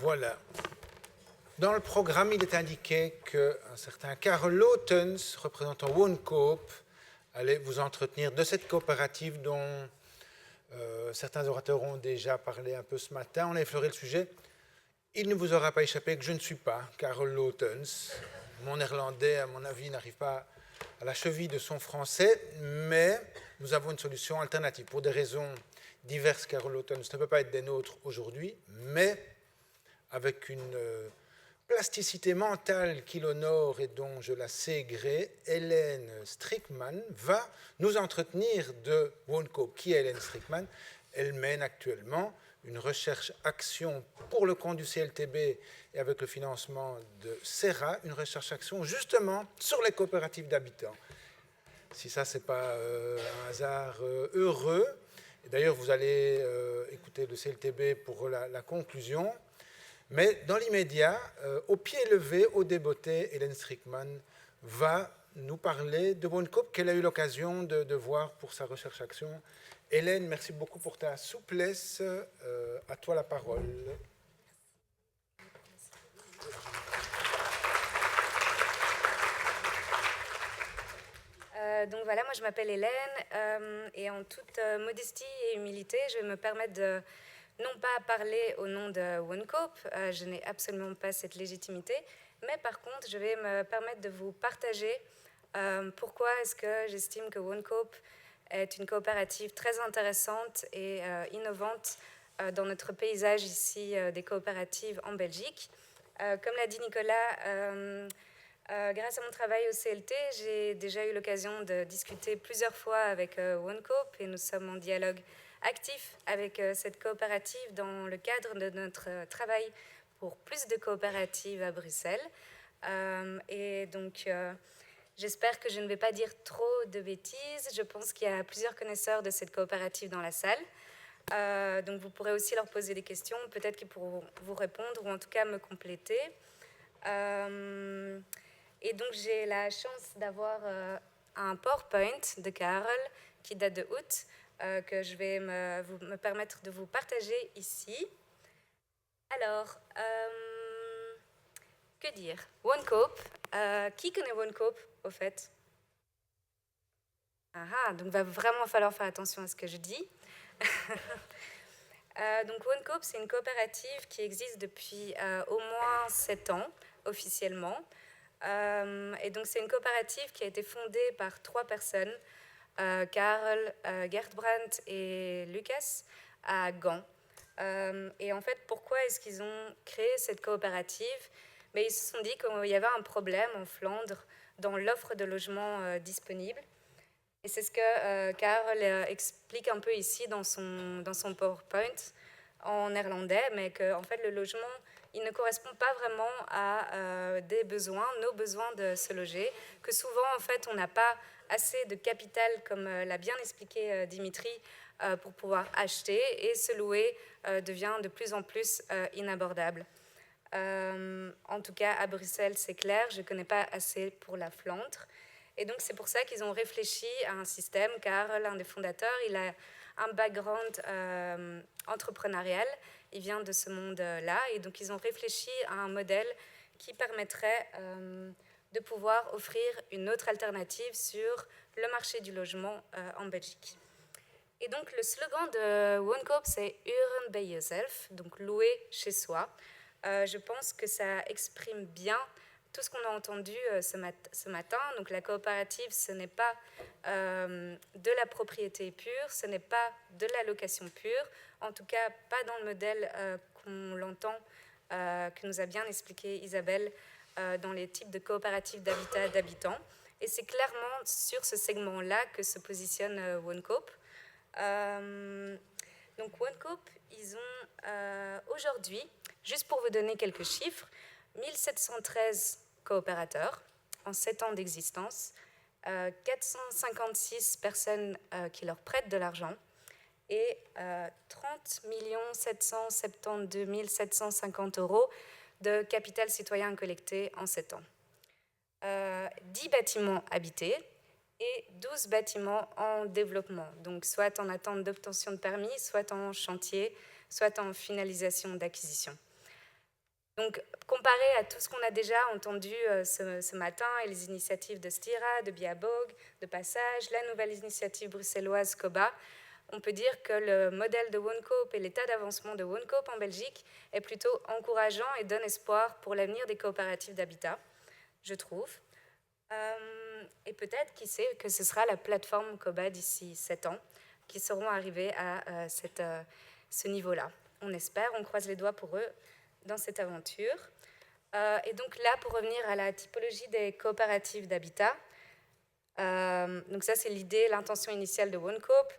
Voilà. Dans le programme, il est indiqué qu'un certain Karel Lotens, représentant Woonkoop, allait vous entretenir de cette coopérative dont certains orateurs ont déjà parlé un peu ce matin. On a effleuré le sujet. Il ne vous aura pas échappé que je ne suis pas Karel Lotens. Mon néerlandais, à mon avis, n'arrive pas à la cheville de son français, mais nous avons une solution alternative. Pour des raisons diverses, Karel Lotens ne peut pas être des nôtres aujourd'hui, mais avec une plasticité mentale qui l'honore et dont je la sais gré, Hélène Strickman va nous entretenir de Woonkoop. Qui est Hélène Strickman? Elle mène actuellement une recherche-action pour le compte du CLTB et avec le financement de CERA, une recherche-action justement sur les coopératives d'habitants. Si ça, ce n'est pas un hasard heureux. D'ailleurs, vous allez écouter le CLTB pour la conclusion. Mais dans l'immédiat, au pied levé, au débeauté, Hélène Strickman va nous parler de Woonkoop qu'elle a eu l'occasion de voir pour sa recherche-action. Hélène, merci beaucoup pour ta souplesse. À toi la parole. Donc voilà, moi je m'appelle Hélène et en toute modestie et humilité, je vais me permettre de non pas parler au nom de Woonkoop, je n'ai absolument pas cette légitimité, mais par contre je vais me permettre de vous partager pourquoi est-ce que j'estime que Woonkoop est une coopérative très intéressante et innovante dans notre paysage ici des coopératives en Belgique. Comme l'a dit Nicolas, grâce à mon travail au CLT, j'ai déjà eu l'occasion de discuter plusieurs fois avec Woonkoop et nous sommes en dialogue actif avec cette coopérative dans le cadre de notre travail pour plus de coopératives à Bruxelles. Et donc, j'espère que je ne vais pas dire trop de bêtises. Je pense qu'il y a plusieurs connaisseurs de cette coopérative dans la salle. Donc, vous pourrez aussi leur poser des questions. Peut-être qu'ils pourront vous répondre ou en tout cas me compléter. Et donc, j'ai la chance d'avoir un PowerPoint de Karel qui date de août que je vais me permettre de vous partager ici. Alors, que dire? Woonkoop. Qui connaît Woonkoop, au fait? Donc il va vraiment falloir faire attention à ce que je dis. Donc Woonkoop, c'est une coopérative qui existe depuis au moins 7 ans, officiellement. Et donc c'est une coopérative qui a été fondée par 3 personnes, Karel, Gertbrand et Lucas, à Gand. Et en fait, pourquoi est-ce qu'ils ont créé cette coopérative? Mais ils se sont dit qu'il y avait un problème en Flandre dans l'offre de logements disponible. Et c'est ce que Karel explique un peu ici dans son PowerPoint en néerlandais, mais qu'en fait, le logement, il ne correspond pas vraiment à des besoins, nos besoins de se loger, que souvent, en fait, on n'a pas assez de capital, comme l'a bien expliqué Dimitri, pour pouvoir acheter, et se louer devient de plus en plus inabordable. En tout cas, à Bruxelles, c'est clair, je ne connais pas assez pour la Flandre. Et donc, c'est pour ça qu'ils ont réfléchi à un système, car l'un des fondateurs, il a un background entrepreneurial, il vient de ce monde-là, et donc ils ont réfléchi à un modèle qui permettrait de pouvoir offrir une autre alternative sur le marché du logement en Belgique. Et donc, le slogan de Woonkoop, c'est « Huren bij jezelf », donc « louer chez soi ». Je pense que ça exprime bien tout ce qu'on a entendu ce matin. Donc la coopérative, ce n'est pas de la propriété pure, ce n'est pas de la location pure, en tout cas pas dans le modèle qu'on l'entend, que nous a bien expliqué Isabelle, dans les types de coopératives d'habitat d'habitants. Et c'est clairement sur ce segment-là que se positionne Woonkoop. Donc Woonkoop, ils ont aujourd'hui, juste pour vous donner quelques chiffres, 1713 coopérateurs en 7 ans d'existence, 456 personnes qui leur prêtent de l'argent et 30 772 750 euros de capital citoyen collecté en 7 ans. 10 bâtiments habités et 12 bâtiments en développement, donc soit en attente d'obtention de permis, soit en chantier, soit en finalisation d'acquisition. Donc, comparé à tout ce qu'on a déjà entendu ce matin et les initiatives de Stira, de Biabog, de Passage, la nouvelle initiative bruxelloise COBA, on peut dire que le modèle de OneCoop et l'état d'avancement de OneCoop en Belgique est plutôt encourageant et donne espoir pour l'avenir des coopératives d'habitat, je trouve. Et peut-être, qui sait, que ce sera la plateforme COBA d'ici 7 ans qui seront arrivés à ce niveau-là. On espère, on croise les doigts pour eux dans cette aventure. Et donc là, pour revenir à la typologie des coopératives d'habitat, donc ça c'est l'idée, l'intention initiale de OneCoop,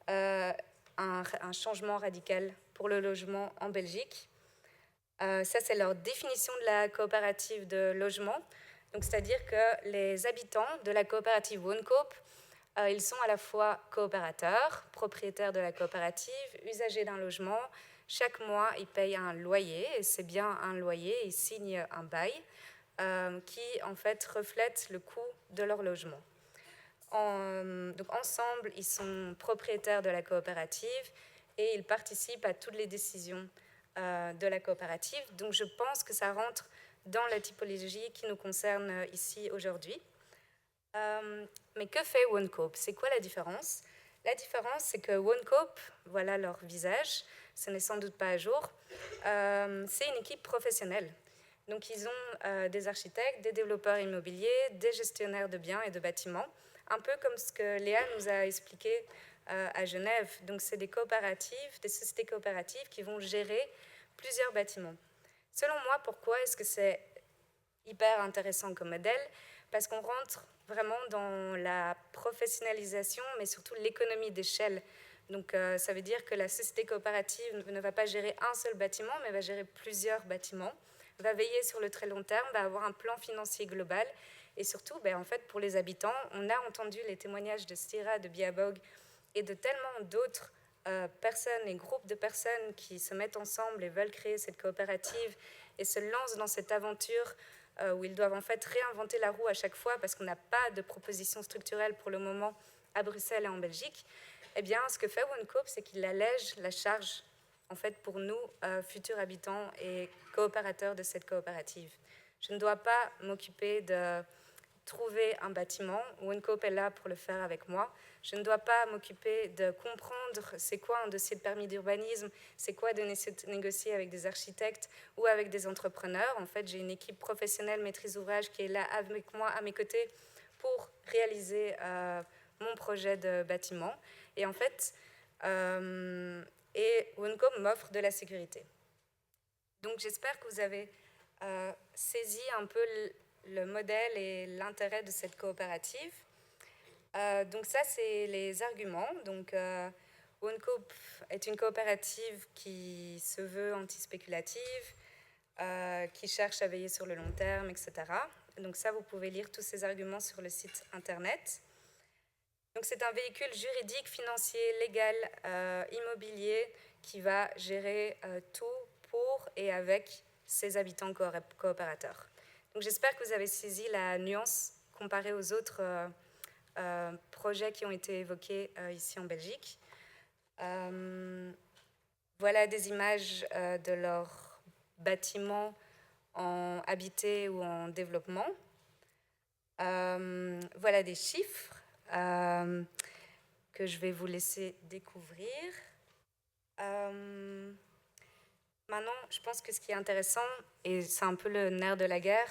un changement radical pour le logement en Belgique. Ça c'est leur définition de la coopérative de logement. Donc c'est-à-dire que les habitants de la coopérative OneCoop, ils sont à la fois coopérateurs, propriétaires de la coopérative, usagers d'un logement. Chaque mois, ils payent un loyer, et c'est bien un loyer, ils signent un bail qui, en fait, reflète le coût de leur logement. Donc, ensemble, ils sont propriétaires de la coopérative et ils participent à toutes les décisions de la coopérative. Donc, je pense que ça rentre dans la typologie qui nous concerne ici aujourd'hui. Mais que fait OneCoop? C'est quoi la différence? La différence, c'est que OneCoop, voilà leur visage, ce n'est sans doute pas à jour, c'est une équipe professionnelle. Donc ils ont des architectes, des développeurs immobiliers, des gestionnaires de biens et de bâtiments, un peu comme ce que Léa nous a expliqué à Genève. Donc c'est des coopératives, des sociétés coopératives qui vont gérer plusieurs bâtiments. Selon moi, pourquoi est-ce que c'est hyper intéressant comme modèle? Parce qu'on rentre vraiment dans la professionnalisation, mais surtout l'économie d'échelle. Donc ça veut dire que la société coopérative ne va pas gérer un seul bâtiment, mais va gérer plusieurs bâtiments, va veiller sur le très long terme, va avoir un plan financier global. Et surtout, en fait, pour les habitants, on a entendu les témoignages de Stira, de Biabog et de tellement d'autres personnes et groupes de personnes qui se mettent ensemble et veulent créer cette coopérative et se lancent dans cette aventure où ils doivent en fait réinventer la roue à chaque fois parce qu'on n'a pas de proposition structurelle pour le moment à Bruxelles et en Belgique. Eh bien, ce que fait OneCoop, c'est qu'il allège la charge en fait pour nous, futurs habitants et coopérateurs de cette coopérative. Je ne dois pas m'occuper de trouver un bâtiment. OneCoop est là pour le faire avec moi. Je ne dois pas m'occuper de comprendre c'est quoi un dossier de permis d'urbanisme, c'est quoi de négocier avec des architectes ou avec des entrepreneurs. En fait, j'ai une équipe professionnelle maîtrise ouvrage qui est là avec moi, à mes côtés, pour réaliser mon projet de bâtiment. Et en fait, OneCoop m'offre de la sécurité. Donc j'espère que vous avez saisi un peu le modèle et l'intérêt de cette coopérative. Donc ça, c'est les arguments. Donc OneCoop est une coopérative qui se veut anti-spéculative, qui cherche à veiller sur le long terme, etc. Donc ça, vous pouvez lire tous ces arguments sur le site internet. Donc c'est un véhicule juridique, financier, légal, immobilier qui va gérer tout pour et avec ses habitants coopérateurs. Donc j'espère que vous avez saisi la nuance comparée aux autres projets qui ont été évoqués ici en Belgique. Voilà des images de leurs bâtiments en habité ou en développement. Voilà des chiffres que je vais vous laisser découvrir. Maintenant, je pense que ce qui est intéressant, et c'est un peu le nerf de la guerre,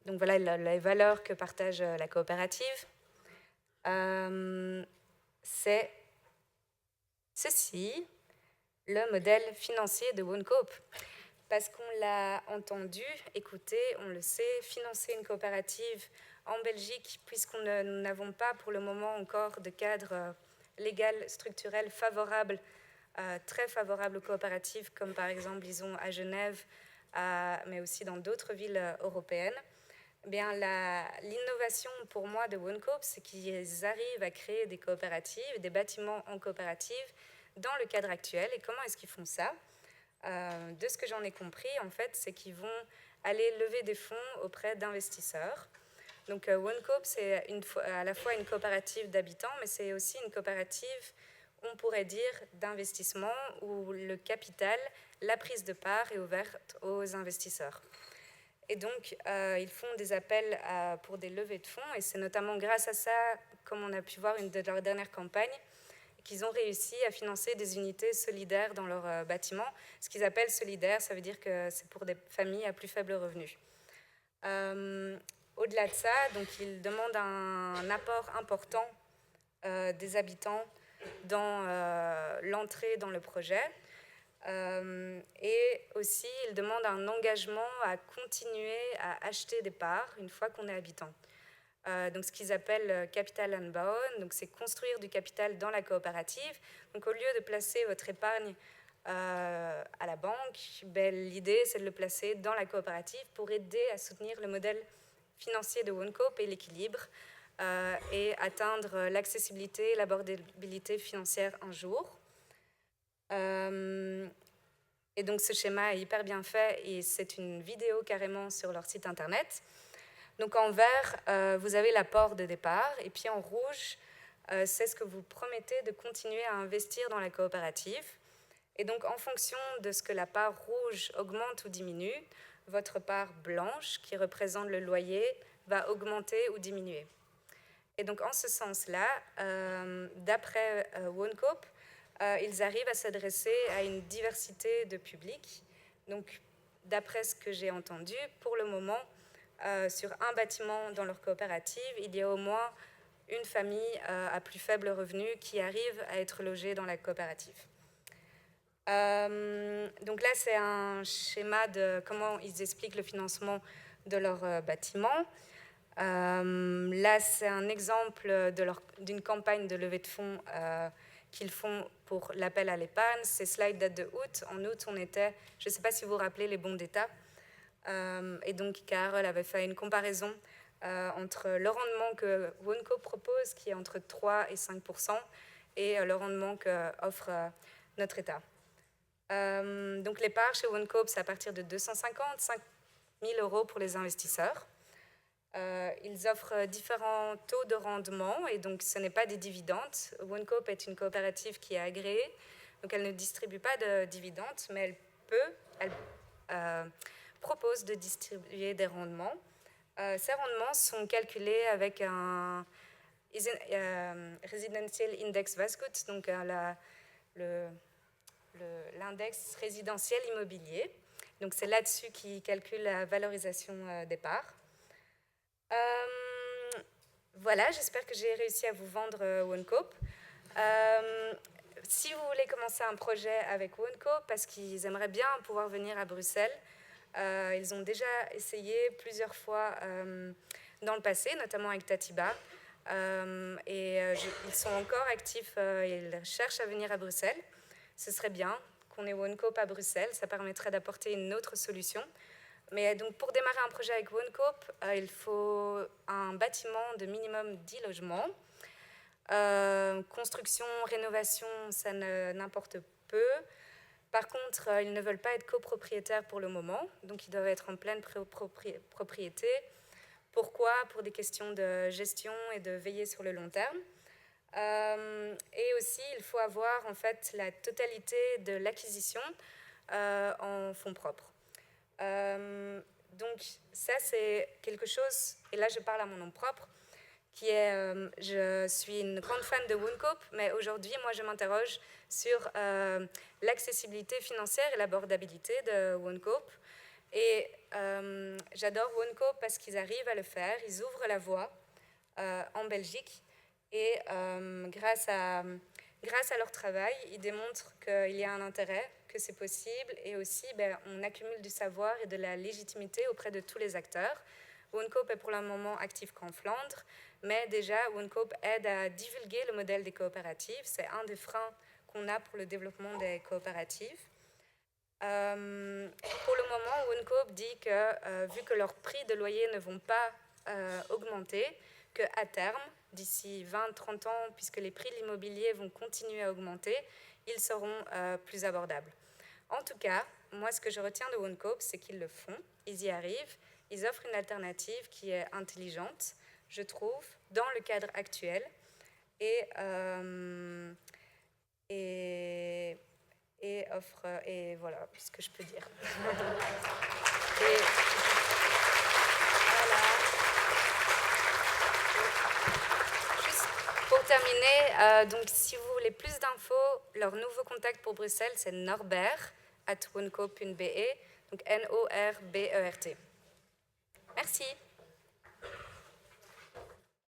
donc voilà les valeurs que partage la coopérative, c'est ceci, le modèle financier de OneCoop. Parce qu'on l'a entendu, écouté, on le sait, financer une coopérative en Belgique, puisqu'on nous n'avons pas pour le moment encore de cadre légal, structurel favorable, très favorable aux coopératives, comme par exemple, disons, à Genève, mais aussi dans d'autres villes européennes. Eh bien, l'innovation pour moi de OneCoop, c'est qu'ils arrivent à créer des coopératives, des bâtiments en coopérative dans le cadre actuel. Et comment est-ce qu'ils font ça ? De ce que j'en ai compris, en fait, c'est qu'ils vont aller lever des fonds auprès d'investisseurs. Donc OneCoop, c'est à la fois une coopérative d'habitants, mais c'est aussi une coopérative on pourrait dire, d'investissement où le capital, la prise de part est ouverte aux investisseurs. Et donc, ils font des appels pour des levées de fonds, et c'est notamment grâce à ça, comme on a pu voir une de leurs dernières campagnes, qu'ils ont réussi à financer des unités solidaires dans leurs bâtiments. Ce qu'ils appellent solidaire, ça veut dire que c'est pour des familles à plus faible revenu. Au-delà de ça, donc, ils demandent un apport important des habitants dans l'entrée dans le projet. Et aussi, ils demandent un engagement à continuer à acheter des parts une fois qu'on est habitant. Donc ce qu'ils appellent capital unbound, donc c'est construire du capital dans la coopérative. Donc au lieu de placer votre épargne à la banque, l'idée c'est de le placer dans la coopérative pour aider à soutenir le modèle financier de OneCoop et l'équilibre et atteindre l'accessibilité et l'abordabilité financière un jour. Et donc ce schéma est hyper bien fait et c'est une vidéo carrément sur leur site internet. Donc en vert, vous avez l'apport de départ, et puis en rouge, c'est ce que vous promettez de continuer à investir dans la coopérative. Et donc en fonction de ce que la part rouge augmente ou diminue, votre part blanche, qui représente le loyer, va augmenter ou diminuer. Et donc en ce sens-là, d'après OneCoop, ils arrivent à s'adresser à une diversité de publics. Donc d'après ce que j'ai entendu, pour le moment, sur un bâtiment dans leur coopérative, il y a au moins une famille à plus faible revenu qui arrive à être logée dans la coopérative. Donc là, c'est un schéma de comment ils expliquent le financement de leur bâtiment. Là, c'est un exemple d'une campagne de levée de fonds qu'ils font pour l'appel à l'épargne. Ces slides datent de août. En août, on était, je ne sais pas si vous vous rappelez, les bons d'État. Et donc, Carole avait fait une comparaison entre le rendement que OneCoop propose, qui est entre 3 et 5%, et le rendement qu'offre notre État. Donc, les parts chez OneCoop, c'est à partir de 250, 5 000 euros pour les investisseurs. Ils offrent différents taux de rendement, et donc ce n'est pas des dividendes. OneCoop est une coopérative qui est agréée, donc elle ne distribue pas de dividendes, mais elle propose de distribuer des rendements. Ces rendements sont calculés avec un Residential Index Vascout, donc l'index résidentiel immobilier. Donc c'est là-dessus qu'ils calculent la valorisation des parts. Voilà, j'espère que j'ai réussi à vous vendre OneCoop. Si vous voulez commencer un projet avec OneCoop, parce qu'ils aimeraient bien pouvoir venir à Bruxelles, ils ont déjà essayé plusieurs fois dans le passé, notamment avec Tatiba, et ils sont encore actifs, ils cherchent à venir à Bruxelles. Ce serait bien qu'on ait OneCoop à Bruxelles, ça permettrait d'apporter une autre solution. Mais donc pour démarrer un projet avec OneCoop, il faut un bâtiment de minimum 10 logements. Construction, rénovation, ça n'importe peu. Par contre, ils ne veulent pas être copropriétaires pour le moment, donc ils doivent être en pleine propriété. Pourquoi ? Pour des questions de gestion et de veiller sur le long terme. Et aussi, il faut avoir en fait la totalité de l'acquisition en fonds propres. Donc ça, c'est quelque chose, et là je parle à mon nom propre, qui est, je suis une grande fan de OneCoop, mais aujourd'hui, moi, je m'interroge sur l'accessibilité financière et l'abordabilité de OneCoop. Et j'adore OneCoop parce qu'ils arrivent à le faire, ils ouvrent la voie en Belgique, et grâce à leur travail, ils démontrent qu'il y a un intérêt, que c'est possible, et aussi on accumule du savoir et de la légitimité auprès de tous les acteurs. OneCoop est pour le moment actif qu'en Flandre, mais déjà OneCoop aide à divulguer le modèle des coopératives. C'est un des freins qu'on a pour le développement des coopératives. Pour le moment, OneCoop dit que vu que leurs prix de loyer ne vont pas augmenter, qu'à terme, d'ici 20-30 ans, puisque les prix de l'immobilier vont continuer à augmenter, ils seront plus abordables. En tout cas, moi, ce que je retiens de OneCoop, c'est qu'ils le font, ils y arrivent, ils offrent une alternative qui est intelligente, je trouve, dans le cadre actuel. Et et offre, et voilà ce que je peux dire. Et voilà. Juste pour terminer, donc si vous voulez plus d'infos, leur nouveau contact pour Bruxelles, c'est norbert@wooncoop.be, donc Norbert. Merci.